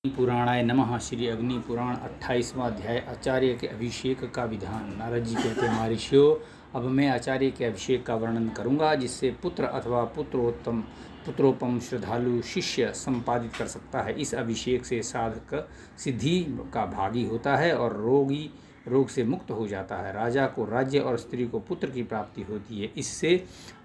पुराणाय नमः। श्री अग्नि पुराण 28वां अध्याय आचार्य के अभिषेक का विधान। नारद जी कहते हैं, महर्षियों, अब मैं आचार्य के अभिषेक का वर्णन करूंगा, जिससे पुत्र अथवा पुत्रोपम श्रद्धालु शिष्य संपादित कर सकता है। इस अभिषेक से साधक सिद्धि का भागी होता है और रोगी रोग से मुक्त हो जाता है। राजा को राज्य और स्त्री को पुत्र की प्राप्ति होती है। इससे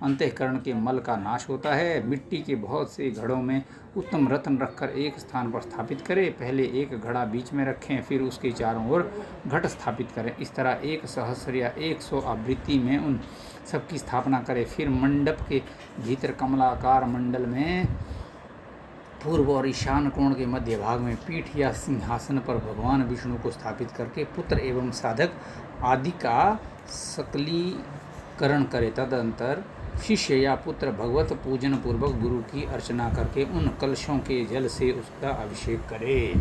अंतःकरण के मल का नाश होता है। मिट्टी के बहुत से घड़ों में उत्तम रत्न रखकर एक स्थान पर स्थापित करें। पहले एक घड़ा बीच में रखें, फिर उसके चारों ओर घट स्थापित करें। इस तरह 1 सहस्र या 100 आवृत्ति में उन सबकी स्थापना करें। फिर मंडप के भीतर कमलाकार मंडल में पूर्व और ईशान कोण के मध्य भाग में पीठ या सिंहासन पर भगवान विष्णु को स्थापित करके पुत्र एवं साधक आदि का सकलीकरण करे। तदंतर शिष्य या पुत्र भगवत पूजन पूर्वक गुरु की अर्चना करके उन कलशों के जल से उसका अभिषेक करे।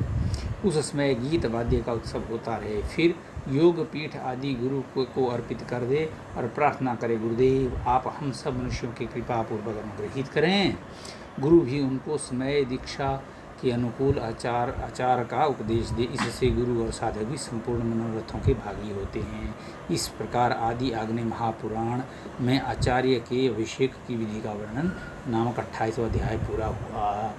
उस समय गीत वाद्य का उत्सव होता रहे। फिर योग पीठ आदि गुरु को अर्पित कर दे और प्रार्थना करे, गुरुदेव आप हम सब मनुष्यों की कृपा पूर्वक अनुग्रहित करें। गुरु भी उनको समय दीक्षा के अनुकूल आचार का उपदेश दे। इससे गुरु और साधक भी संपूर्ण मनोरथों के भागी होते हैं। इस प्रकार आदि आग्नेय महापुराण में आचार्य के अभिषेक की विधि का वर्णन नामक 28वां अध्याय पूरा हुआ।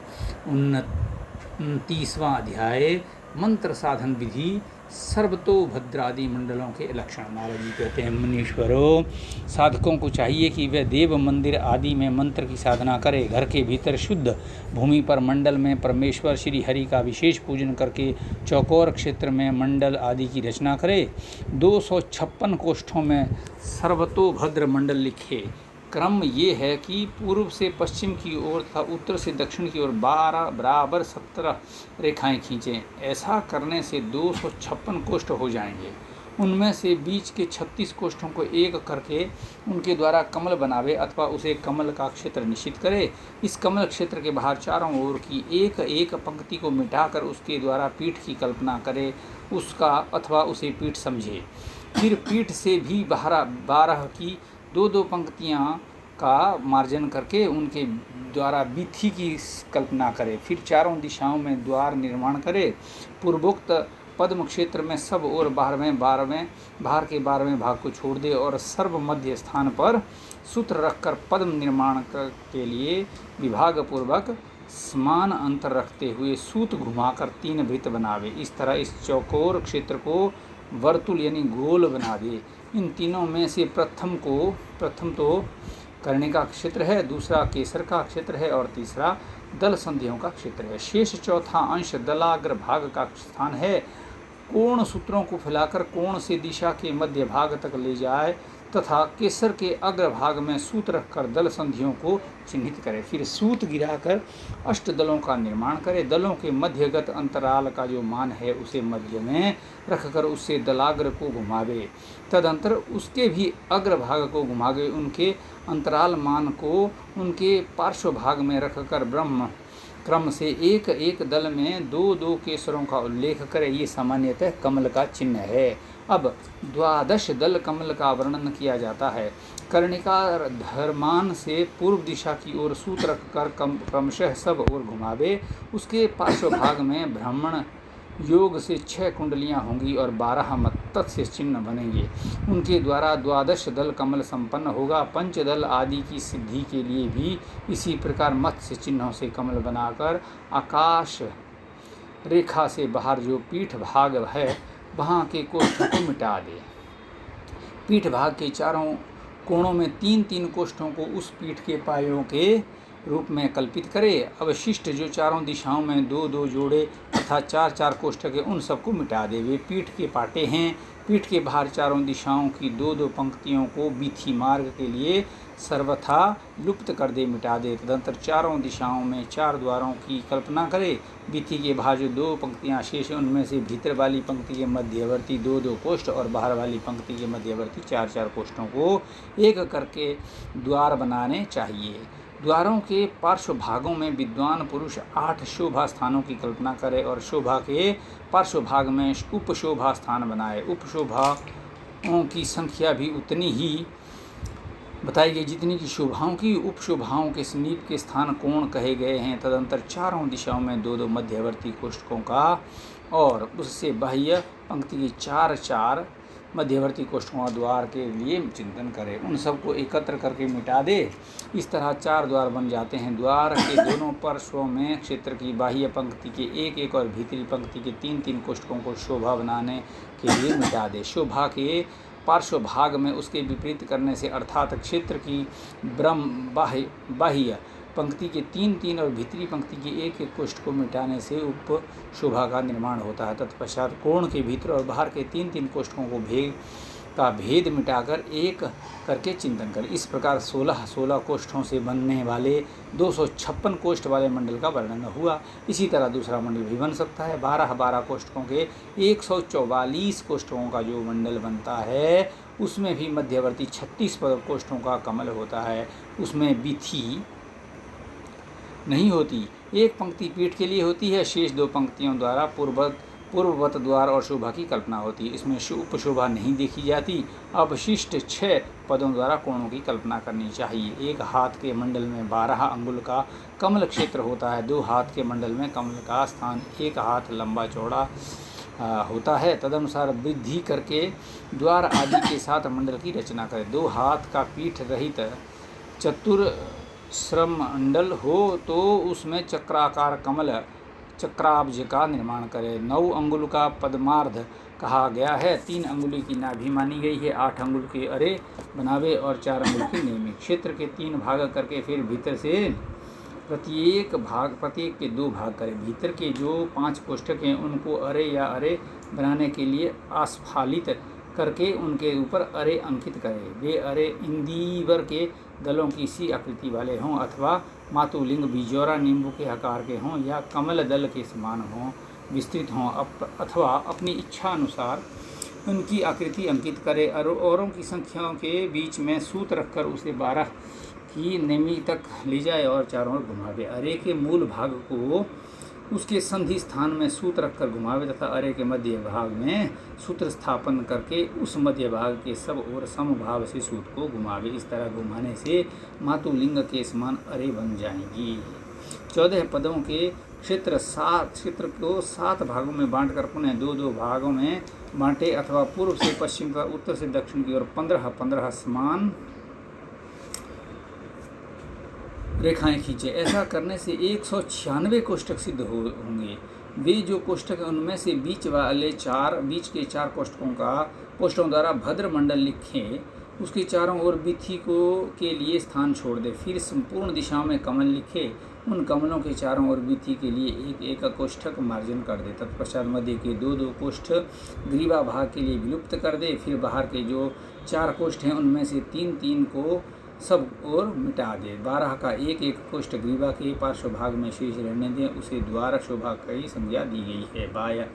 29वां अध्याय मंत्र साधन विधि सर्वतोभद्रादि मंडलों के लक्षण। नारद जी कहते हैं, मुनीश्वरों, साधकों को चाहिए कि वे देव मंदिर आदि में मंत्र की साधना करें। घर के भीतर शुद्ध भूमि पर मंडल में परमेश्वर श्री हरि का विशेष पूजन करके चौकोर क्षेत्र में मंडल आदि की रचना करें। 256 कोष्ठों में सर्वतोभद्र मंडल लिखे। क्रम ये है कि पूर्व से पश्चिम की ओर तथा उत्तर से दक्षिण की ओर 12 बराबर 17 रेखाएं खींचें। ऐसा करने से 256 कोष्ठ हो जाएंगे। उनमें से बीच के 36 कोष्ठों को एक करके उनके द्वारा कमल बनावे अथवा उसे कमल का क्षेत्र निश्चित करे। इस कमल क्षेत्र के बाहर चारों ओर की एक एक पंक्ति को मिटाकर उसके द्वारा पीठ की कल्पना करे, उसका अथवा उसे पीठ समझे। फिर पीठ से भी 12 की 2-2 पंक्तियाँ का मार्जन करके उनके द्वारा वीथी की कल्पना करे। फिर चारों दिशाओं में द्वार निर्माण करे। पूर्वोक्त पद्म क्षेत्र में सब और बाहर के 12वें भाग को छोड़ दे और सर्व मध्य स्थान पर सूत्र रखकर पद्म निर्माण के लिए विभाग पूर्वक समान अंतर रखते हुए सूत घुमाकर 3 वृत्त बनावे। इस तरह इस चौकोर क्षेत्र को वर्तुल यानी गोल बना दे। इन तीनों में से प्रथम तो कर्णिका क्षेत्र है, दूसरा केसर का क्षेत्र है और तीसरा दल संधियों का क्षेत्र है। शेष चौथा अंश दलाग्र भाग का स्थान है। कोण सूत्रों को फैलाकर कोण से दिशा के मध्य भाग तक ले जाए तथा केसर के अग्र भाग में सूत रखकर दल संधियों को चिन्हित करे। फिर सूत गिराकर 8 दलों का निर्माण करे। दलों के मध्यगत अंतराल का जो मान है उसे मध्य में रखकर उससे दलाग्र को घुमावे। तदंतर उसके भी अग्र भाग को घुमावे। उनके अंतराल मान को उनके पार्श्व भाग में रखकर ब्रह्म क्रम से एक एक दल में 2-2 केसरों का उल्लेख करे। ये सामान्यतः कमल का चिन्ह है। अब 12 दल कमल का वर्णन किया जाता है। कर्णिका धर्मान से पूर्व दिशा की ओर सूत रखकर क्रमशः सब ओर घुमावे। उसके पार्श्व भाग में ब्राह्मण योग से 6 कुंडलियां होंगी और 12 मत्स्य चिन्ह बनेंगे। उनके द्वारा 12 दल कमल संपन्न होगा। 5 दल आदि की सिद्धि के लिए भी इसी प्रकार मत्स्य चिन्हों से कमल बनाकर आकाश रेखा से बाहर जो पीठ भाग है वहाँ के कोष्ठों को मिटा दे। पीठ भाग के चारों कोणों में 3-3 कोष्ठों को उस पीठ के पायों के रूप में कल्पित करे। अवशिष्ट जो चारों दिशाओं में 2-2 जोड़े तथा 4-4 कोष्ठक उन सबको मिटा दे। वे पीठ के पाटे हैं। पीठ के बाहर चारों दिशाओं की 2-2 पंक्तियों को वीथी मार्ग के लिए सर्वथा लुप्त कर दे, मिटा दे। तदंतर चारों दिशाओं में 4 द्वारों की कल्पना करे। वीथी के बाहर जो 2 पंक्तियाँ शेष हैं उनमें से भीतर वाली पंक्ति के मध्यवर्ती 2-2 कोष्ठ और बाहर वाली पंक्ति के मध्यवर्ती 4-4 कोष्ठों को एक करके द्वार बनाने चाहिए। द्वारों के पार्श्व भागों में विद्वान पुरुष 8 शोभा स्थानों की कल्पना करे और शोभा के पार्श्व भाग में उपशोभा स्थान बनाए। उपशोभाओं की संख्या भी उतनी ही बताई गई जितनी की शोभाओं की उपशोभाओं के समीप के स्थान कोण कहे गए हैं। तदंतर चारों दिशाओं में दो दो मध्यवर्ती कोष्ठकों का और उससे बाह्य पंक्ति की चार चार मध्यवर्ती कोष्ठकों द्वार के लिए चिंतन करें। उन सबको एकत्र करके मिटा दे। इस तरह चार द्वार बन जाते हैं। द्वार के दोनों पार्श्वों में क्षेत्र की बाह्य पंक्ति के एक एक और भीतरी पंक्ति के तीन तीन कोष्ठकों को शोभा बनाने के लिए मिटा दे। शोभा के पार्श्व भाग में उसके विपरीत करने से अर्थात क्षेत्र की बाह्य पंक्ति के तीन तीन और भीतरी पंक्ति की एक एक कोष्ठ को मिटाने से उप शोभा का निर्माण होता है। तत्पश्चात कोण के भीतर और बाहर के तीन तीन कोष्ठकों को भेद मिटाकर एक करके चिंतन करें। इस प्रकार 16 कोष्ठों से बनने वाले 256 कोष्ठ वाले मंडल का वर्णन हुआ। इसी तरह दूसरा मंडल भी बन सकता है। 12 कोष्ठकों के 144 कोष्ठकों का जो मंडल बनता है उसमें भी मध्यवर्ती 36 कोष्ठों का कमल होता है। उसमें बिथी नहीं होती, एक पंक्ति पीठ के लिए होती है। शेष दो पंक्तियों द्वारा पूर्ववत द्वार और शोभा की कल्पना होती है। इसमें उपशोभा नहीं देखी जाती। अवशिष्ट 6 पदों द्वारा कोणों की कल्पना करनी चाहिए। एक हाथ के मंडल में 12 अंगुल का कमल क्षेत्र होता है। 2 हाथ के मंडल में कमल का स्थान 1 हाथ लंबा चौड़ा होता है। तदनुसार वृद्धि करके द्वार आदि के साथ मंडल की रचना करें। 2 हाथ का पीठ रहित चतुरस्रम मंडल हो तो उसमें चक्राकार कमल चक्राब्ज का निर्माण करें। 9 अंगुल का पद्मार्ध कहा गया है। 3 अंगुली की नाभि मानी गई है। 8 अंगुल के अरे बनावे और 4 अंगुल के नियमित। क्षेत्र के 3 भाग करके फिर भीतर से प्रत्येक के 2 भाग करें। भीतर के जो 5 कोष्ठक हैं उनको अरे या अरे बनाने के लिए आस्फालित करके उनके ऊपर अरे अंकित करें। वे अरे इंदिवर के दलों की सी आकृति वाले हों अथवा मातुलिंग बिजौरा नींबू के आकार के हों या कमल दल के समान हों, विस्तृत हों अथवा अपनी इच्छा अनुसार उनकी आकृति अंकित करे। औरों की संख्याओं के बीच में सूत रखकर उसे 12 की नेमी तक ले जाए और चारों ओर घुमावे। अरे के मूल भाग को उसके संधि स्थान में सूत रखकर घुमावे तथा अरे के मध्य भाग में सूत्र स्थापन करके उस मध्य भाग के सब ओर समभाव से सूत को घुमावे। इस तरह घुमाने से मातुलिंग के समान अरे बन जाएंगी। 14 पदों के क्षेत्र को 7 भागों में बांटकर पुनः 2-2 भागों में बांटे अथवा पूर्व से पश्चिम तथा उत्तर से दक्षिण की ओर 15-15 समान रेखाएं खींचे। ऐसा करने से 196 कोष्ठक सिद्ध होंगे। वे जो कोष्ठक हैं उनमें से बीच के 4 कोष्ठकों द्वारा भद्र मंडल लिखें। उसके चारों ओर बिथी के लिए स्थान छोड़ दे। फिर संपूर्ण दिशाओं में कमल लिखे। उन कमलों के चारों ओर बिथी के लिए एक एक कोष्ठक मार्जन कर दे। तत्पश्चात मध्य के 2-2 कोष्ठ ग्रीवा भाग के लिए विलुप्त कर दे। फिर बाहर के जो 4 कोष्ठ हैं उनमें से 3-3 को सब और मिटा दे। 12 का एक एक कोष्ठ ग्रीवा के पार्श्व भाग में शेष रहने दें। उसे द्वार शोभा की संज्ञा दी गई है। बाह्य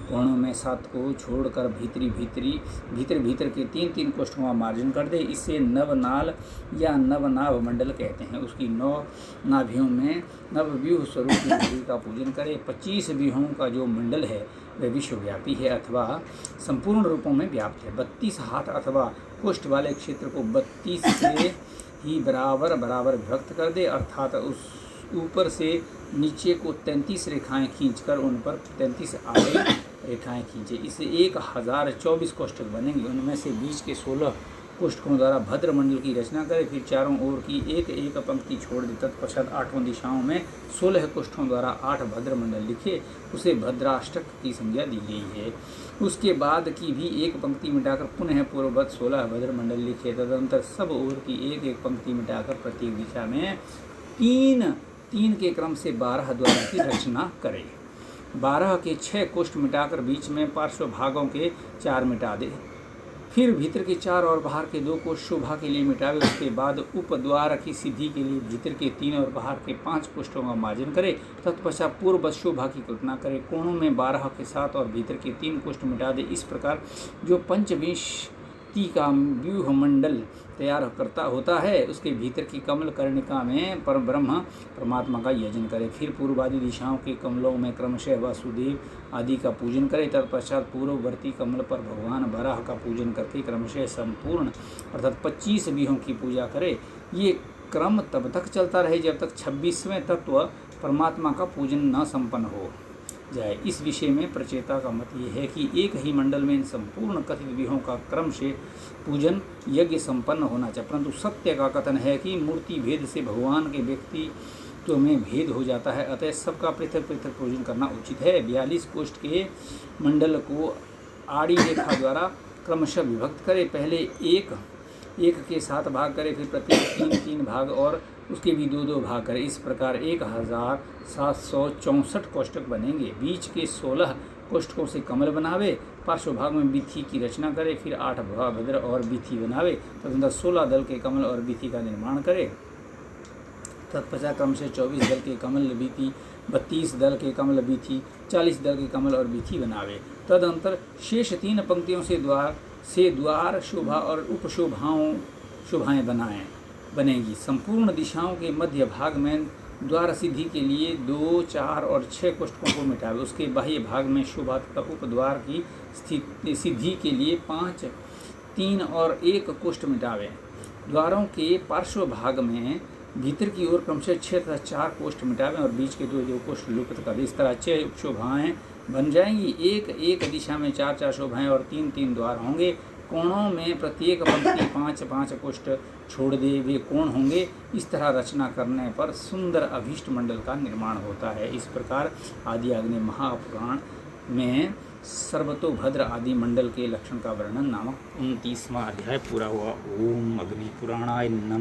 कोणों में 7 को छोड़कर भीतर के 3-3 कोष्ठों का मार्जन कर दे। इसे नवनाल या नवनाभ मंडल कहते हैं। उसकी 9 नाभियों में नवव्यूह स्वरूप की देवी का पूजन करे। 25 व्यूहों का जो मंडल है वह विश्वव्यापी है अथवा संपूर्ण रूपों में व्याप्त है। 32 हाथ अथवा कोष्ठ वाले क्षेत्र को 32 से ही बराबर विभक्त कर दे, अर्थात उस ऊपर से नीचे को 33 रेखाएं खींचकर उन पर 33 आड़े रेखाएं खींचे। इससे 1024 कोष्ठक बनेंगे। उनमें से बीच के 16 कोष्ठकों द्वारा भद्र मंडल की रचना करे। फिर चारों ओर की एक एक पंक्ति छोड़ दे। तत्पश्चात 8 दिशाओं में 16 कोष्ठों द्वारा 8 भद्र मंडल लिखे। उसे भद्राष्टक की संज्ञा दी गई है। उसके बाद की भी एक पंक्ति मिटाकर पुनः पूर्ववत 16 भद्र मंडल लिखे। तदनंतर सब ओर की एक एक पंक्ति मिटाकर प्रत्येक दिशा में 3 के क्रम से 12 द्वारों की रचना करे। 12 के 6 कोष्ठ मिटाकर बीच में पार्श्व भागों के 4 मिटा दे। फिर भीतर के 4 और बाहर के 2 कोष्ठ शोभा के लिए मिटावे। उसके बाद उपद्वार की सिद्धि के लिए भीतर के 3 और बाहर के 5 कोष्ठों का मार्जन करे। तत्पश्चात पूर्ववत शोभा की कल्पना करे। कोणों में 12 के 7 और भीतर के 3 कोष्ठ मिटा दे। इस प्रकार जो 25 मूर्ति का व्यूह मंडल तैयार करता होता है, उसके भीतर की कमल कर्णिका में पर ब्रह्म परमात्मा का यजन करे। फिर पूर्वादि दिशाओं के कमलों में क्रमशः वासुदेव आदि का पूजन करे। तत्पश्चात पूर्ववर्ती कमल पर भगवान वराह का पूजन करके क्रमशः संपूर्ण अर्थात 25 व्यूहों की पूजा करे। ये क्रम तब तक चलता रहे जब तक 26वें तत्व परमात्मा का पूजन न संपन्न हो जाए। इस विषय में प्रचेता का मत ये है कि एक ही मंडल में इन संपूर्ण कथित व्यूहों का क्रम से पूजन यज्ञ संपन्न होना चाहिए, परंतु सत्य का कथन है कि मूर्ति भेद से भगवान के व्यक्तित्व में भेद हो जाता है, अतः सबका पृथक पृथक पूजन करना उचित है। 42 कोष्ठ के मंडल को आड़ी रेखा द्वारा क्रमशः विभक्त करे। पहले एक के 7 भाग करे, फिर प्रत्येक 3 भाग और उसके भी 2 भाग करे। इस प्रकार 1764 कोष्ठक बनेंगे। बीच के 16 कोष्ठकों से कमल बनावे, पार्श्व भाग में बीथी की रचना करे, फिर 8 भद्र और बीथी बनावे, तदनंतर 16 दल के कमल और बीथी का निर्माण करे। तत्पश्चात क्रम से 24 दल के कमल बीथी, 32 दल के कमल बीथी, 40 दल के कमल और बीथी बनावे। तदनंतर शेष 3 पंक्तियों से द्वार शोभा और शोभाएं बनेगी। संपूर्ण दिशाओं के मध्य भाग में द्वार सिद्धि के लिए 2, 4 और 6 कोष्ठकों को मिटावे। उसके बाह्य भाग में शोभा तथा उपद्वार की सिद्धि के लिए 5, 3 और 1 कोष्ठ मिटावे। द्वारों के पार्श्व भाग में भीतर की ओर क्रमशः 6 तथा 4 कोष्ठ मिटावें और बीच के 2 कोष्ठ लुप्त कर। इस तरह 6 उपशोभाएं बन जाएंगी। एक दिशा में 4 शोभाएं और 3 द्वार होंगे। कोणों में प्रत्येक पंक्ति 5 कोष्ठ छोड़ दे वे कोण होंगे। इस तरह रचना करने पर सुंदर अभीष्ट मंडल का निर्माण होता है। इस प्रकार आदि अग्नि महापुराण में सर्वतोभद्र आदि मंडल के लक्षण का वर्णन नामक 29वां अध्याय पूरा हुआ। ओम अग्नि पुराणाय नमः।